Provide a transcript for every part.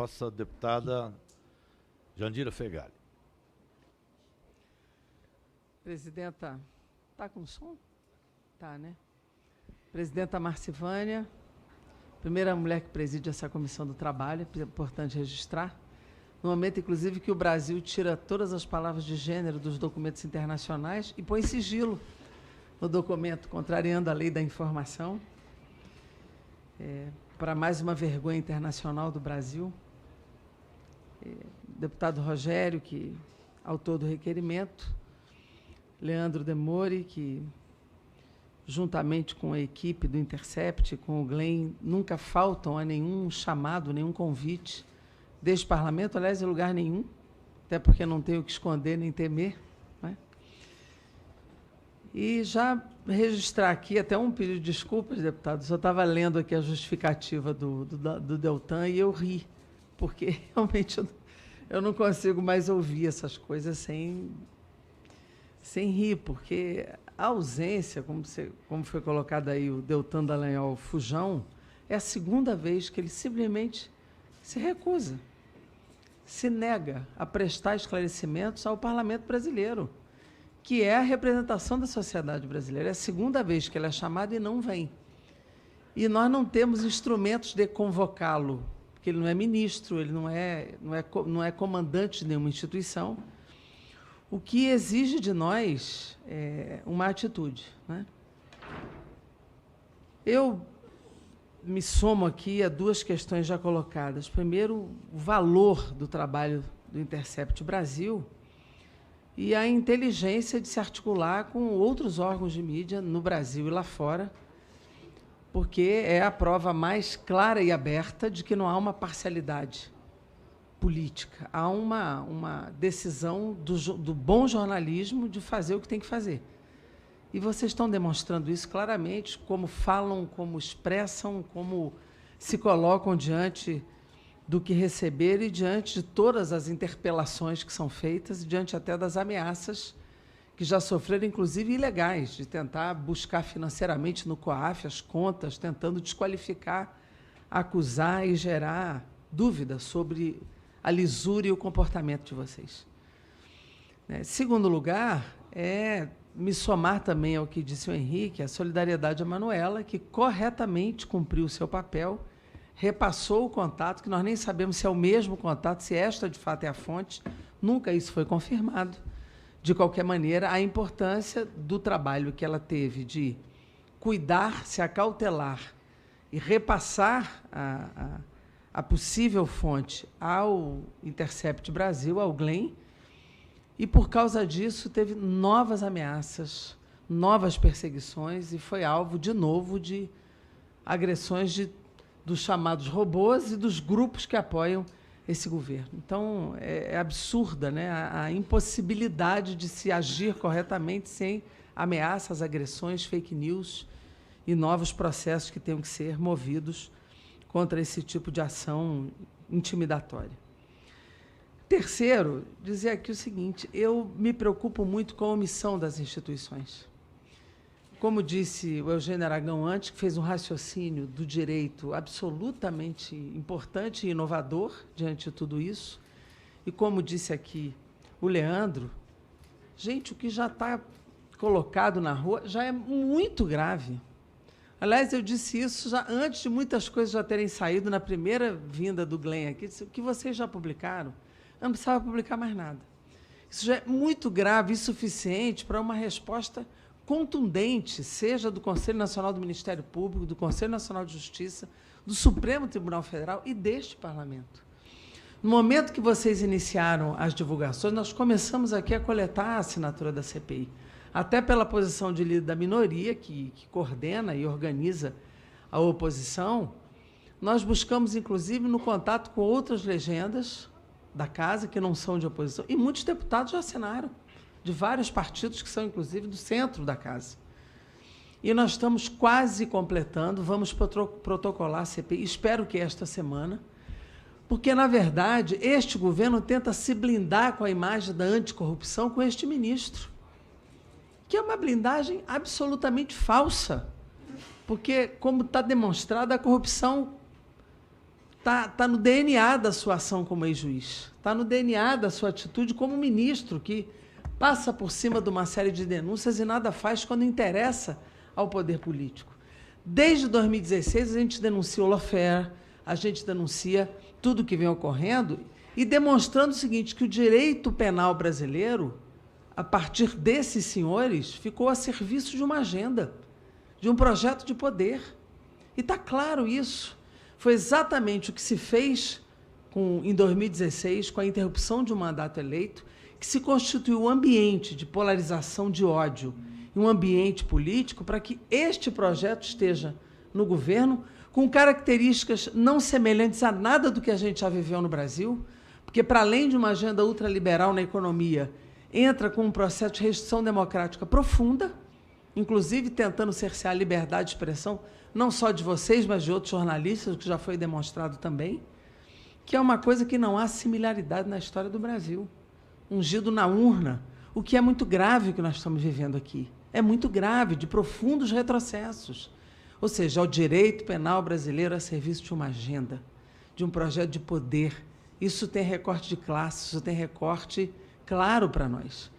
nossa deputada Jandira Fegali. Presidenta, está com som? Tá, né? Presidenta Marcivânia, primeira mulher que preside essa comissão do trabalho, é importante registrar. No momento, inclusive, que o Brasil tira todas as palavras de gênero dos documentos internacionais e põe sigilo no documento, contrariando a lei da informação, para mais uma vergonha internacional do Brasil. Deputado Rogério, que autor do requerimento, Leandro Demore, que, juntamente com a equipe do Intercept, com o Glenn, nunca faltam a nenhum chamado, nenhum convite deste parlamento, aliás, em lugar nenhum, até porque não tenho o que esconder nem temer. Né? E já registrar aqui até um pedido de desculpas, deputados. Eu estava lendo aqui a justificativa do Deltan e eu ri, porque realmente eu não consigo mais ouvir essas coisas sem rir, porque a ausência, como foi colocado aí o Deltan Dallagnol Fujão, é a segunda vez que ele simplesmente se recusa, se nega a prestar esclarecimentos ao parlamento brasileiro, que é a representação da sociedade brasileira. É a segunda vez que ele é chamado e não vem. E nós não temos instrumentos de convocá-lo, porque ele não é ministro, ele não é comandante de nenhuma instituição, o que exige de nós uma atitude. Né? Eu me somo aqui a duas questões já colocadas. Primeiro, o valor do trabalho do Intercept Brasil e a inteligência de se articular com outros órgãos de mídia no Brasil e lá fora, porque é a prova mais clara e aberta de que não há uma parcialidade política, há uma decisão do bom jornalismo de fazer o que tem que fazer. E vocês estão demonstrando isso claramente, como falam, como expressam, como se colocam diante do que receberam e diante de todas as interpelações que são feitas, e diante até das ameaças que já sofreram, inclusive ilegais, de tentar buscar financeiramente no COAF as contas, tentando desqualificar, acusar e gerar dúvida sobre a lisura e o comportamento de vocês. Segundo lugar, me somar também ao que disse o Henrique, a solidariedade à Manuela, que corretamente cumpriu o seu papel, repassou o contato, que nós nem sabemos se é o mesmo contato, se esta, de fato, é a fonte, nunca isso foi confirmado. De qualquer maneira, a importância do trabalho que ela teve de cuidar, se acautelar e repassar a possível fonte ao Intercept Brasil, ao Glenn, e, por causa disso, teve novas ameaças, novas perseguições e foi alvo, de novo, de agressões dos chamados robôs e dos grupos que apoiam esse governo. Então, é absurda, né, a impossibilidade de se agir corretamente sem ameaças, agressões, fake news e novos processos que tenham que ser movidos contra esse tipo de ação intimidatória. Terceiro, dizer aqui o seguinte, eu me preocupo muito com a omissão das instituições. Como disse o Eugênio Aragão antes, que fez um raciocínio do direito absolutamente importante e inovador diante de tudo isso, e como disse aqui o Leandro, gente, o que já está colocado na rua já é muito grave. Aliás, eu disse isso já antes de muitas coisas já terem saído, na primeira vinda do Glenn aqui, disse, o que vocês já publicaram, eu não precisava publicar mais nada. Isso já é muito grave e suficiente para uma resposta contundente, seja do Conselho Nacional do Ministério Público, do Conselho Nacional de Justiça, do Supremo Tribunal Federal e deste Parlamento. No momento que vocês iniciaram as divulgações, nós começamos aqui a coletar a assinatura da CPI, até pela posição de líder da minoria, que coordena e organiza a oposição. Nós buscamos, inclusive, no contato com outras legendas da Casa, que não são de oposição, e muitos deputados já assinaram, de vários partidos que são, inclusive, do centro da Casa. E nós estamos quase completando, vamos protocolar a CPI, espero que esta semana, porque, na verdade, este governo tenta se blindar com a imagem da anticorrupção com este ministro, que é uma blindagem absolutamente falsa, porque, como está demonstrado, a corrupção tá no DNA da sua ação como ex-juiz, está no DNA da sua atitude como ministro, que passa por cima de uma série de denúncias e nada faz quando interessa ao poder político. Desde 2016, a gente denuncia o lawfare, a gente denuncia tudo que vem ocorrendo e demonstrando o seguinte, que o direito penal brasileiro, a partir desses senhores, ficou a serviço de uma agenda, de um projeto de poder. E está claro isso. Foi exatamente o que se fez em 2016, com a interrupção de um mandato eleito, que se constituiu um ambiente de polarização de ódio, um ambiente político para que este projeto esteja no governo com características não semelhantes a nada do que a gente já viveu no Brasil, porque, para além de uma agenda ultraliberal na economia, entra com um processo de restrição democrática profunda, inclusive tentando cercear a liberdade de expressão, não só de vocês, mas de outros jornalistas, o que já foi demonstrado também, que é uma coisa que não há similaridade na história do Brasil. Ungido na urna, o que é muito grave que nós estamos vivendo aqui. É muito grave, de profundos retrocessos. Ou seja, o direito penal brasileiro a serviço de uma agenda, de um projeto de poder. Isso tem recorte de classe, isso tem recorte claro para nós.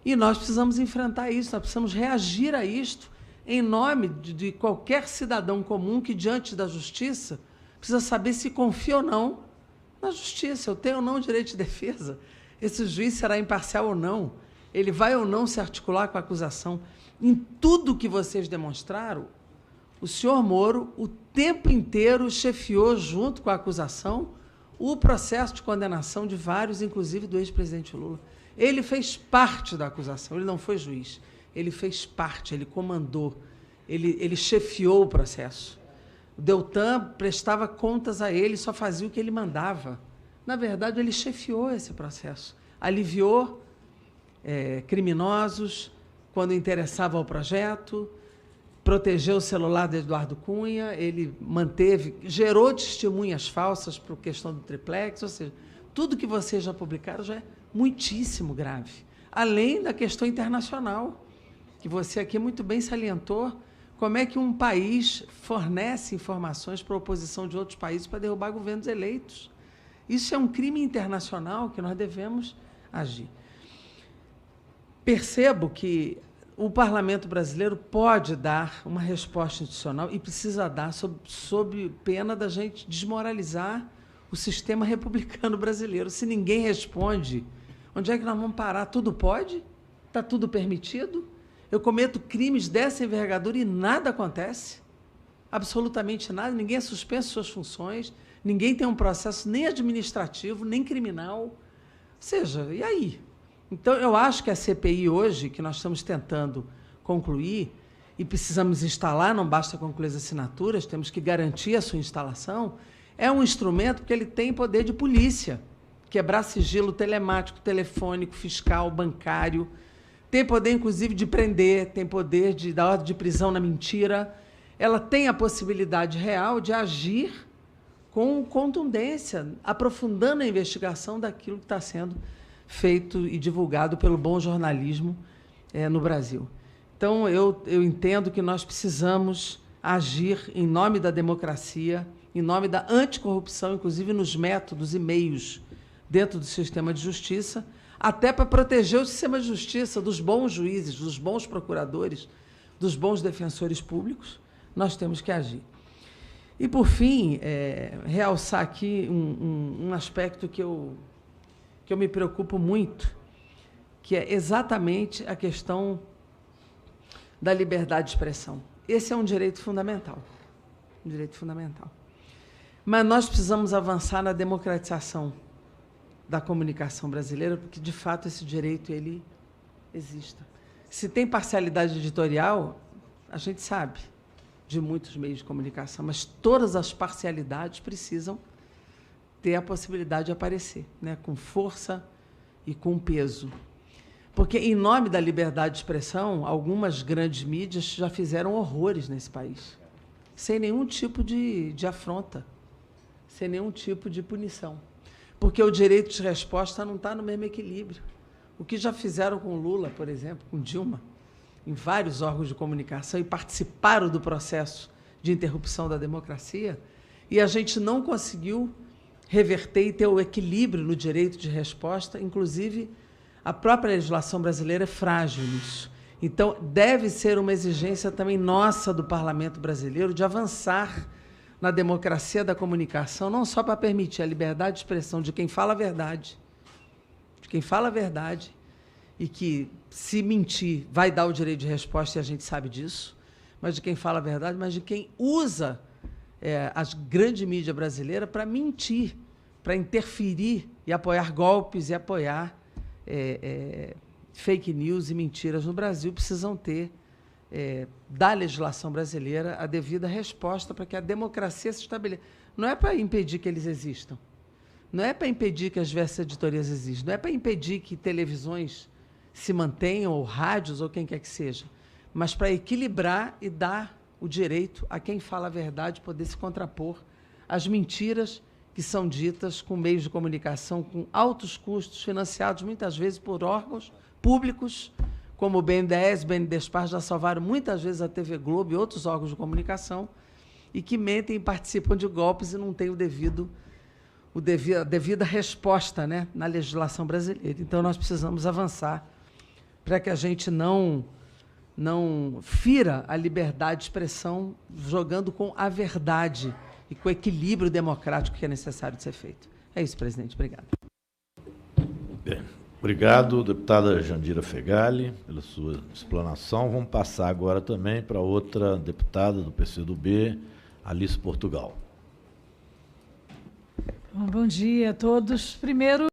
E nós precisamos enfrentar isso, nós precisamos reagir a isto em nome de qualquer cidadão comum que, diante da justiça, precisa saber se confia ou não na justiça. Eu tenho ou não o direito de defesa? Esse juiz será imparcial ou não? Ele vai ou não se articular com a acusação? Em tudo que vocês demonstraram, o senhor Moro, o tempo inteiro, chefiou, junto com a acusação, o processo de condenação de vários, inclusive do ex-presidente Lula. Ele fez parte da acusação, ele não foi juiz. Ele fez parte, ele comandou, ele chefiou o processo. O Deltan prestava contas a ele, só fazia o que ele mandava. Na verdade, ele chefiou esse processo. Aliviou criminosos quando interessava ao projeto, protegeu o celular de Eduardo Cunha, ele gerou testemunhas falsas para a questão do triplex, ou seja, tudo que vocês já publicaram já é muitíssimo grave. Além da questão internacional, que você aqui muito bem salientou, como é que um país fornece informações para a oposição de outros países para derrubar governos eleitos. Isso é um crime internacional que nós devemos agir. Percebo que o parlamento brasileiro pode dar uma resposta institucional e precisa dar sob pena da gente desmoralizar o sistema republicano brasileiro. Se ninguém responde, onde é que nós vamos parar? Tudo pode? Está tudo permitido? Eu cometo crimes dessa envergadura e nada acontece? Absolutamente nada. Ninguém é suspenso de suas funções, ninguém tem um processo nem administrativo, nem criminal. Ou seja, e aí? Então, eu acho que a CPI hoje, que nós estamos tentando concluir, e precisamos instalar, não basta concluir as assinaturas, temos que garantir a sua instalação, é um instrumento porque ele tem poder de polícia, quebrar sigilo telemático, telefônico, fiscal, bancário, tem poder, inclusive, de prender, tem poder de dar ordem de prisão na mentira. Ela tem a possibilidade real de agir com contundência, aprofundando a investigação daquilo que está sendo feito e divulgado pelo bom jornalismo no Brasil. Então, eu entendo que nós precisamos agir em nome da democracia, em nome da anticorrupção, inclusive nos métodos e meios dentro do sistema de justiça, até para proteger o sistema de justiça dos bons juízes, dos bons procuradores, dos bons defensores públicos, nós temos que agir. E, por fim, realçar aqui um aspecto que eu me preocupo muito, que é exatamente a questão da liberdade de expressão. Esse é um direito fundamental, um direito fundamental. Mas nós precisamos avançar na democratização da comunicação brasileira, porque, de fato, esse direito ele exista. Se tem parcialidade editorial, a gente sabe de muitos meios de comunicação, mas todas as parcialidades precisam ter a possibilidade de aparecer, né, com força e com peso. Porque, em nome da liberdade de expressão, algumas grandes mídias já fizeram horrores nesse país, sem nenhum tipo de afronta, sem nenhum tipo de punição. Porque o direito de resposta não está no mesmo equilíbrio. O que já fizeram com Lula, por exemplo, com Dilma, em vários órgãos de comunicação, e participaram do processo de interrupção da democracia, e a gente não conseguiu reverter e ter o equilíbrio no direito de resposta. Inclusive, a própria legislação brasileira é frágil nisso. Então, deve ser uma exigência também nossa do Parlamento brasileiro de avançar na democracia da comunicação, não só para permitir a liberdade de expressão de quem fala a verdade, e que, se mentir, vai dar o direito de resposta, e a gente sabe disso, mas de quem fala a verdade, mas de quem usa a grande mídia brasileira para mentir, para interferir e apoiar golpes e apoiar fake news e mentiras no Brasil. Precisam ter, da legislação brasileira, a devida resposta para que a democracia se estabeleça. Não é para impedir que eles existam, não é para impedir que as diversas editorias existam, não é para impedir que televisões se mantenham, ou rádios, ou quem quer que seja, mas para equilibrar e dar o direito a quem fala a verdade poder se contrapor às mentiras que são ditas com meios de comunicação com altos custos, financiados muitas vezes por órgãos públicos, como o BNDES, o BNDESPAR, já salvaram muitas vezes a TV Globo e outros órgãos de comunicação, e que mentem e participam de golpes e não têm a devida resposta, né, na legislação brasileira. Então, nós precisamos avançar para que a gente não fira a liberdade de expressão jogando com a verdade e com o equilíbrio democrático que é necessário de ser feito. É isso, presidente. Obrigado. Bem, obrigado, deputada Jandira Fegali, pela sua explanação. Vamos passar agora também para outra deputada do PCdoB, Alice Portugal. Bom dia a todos. Primeiro,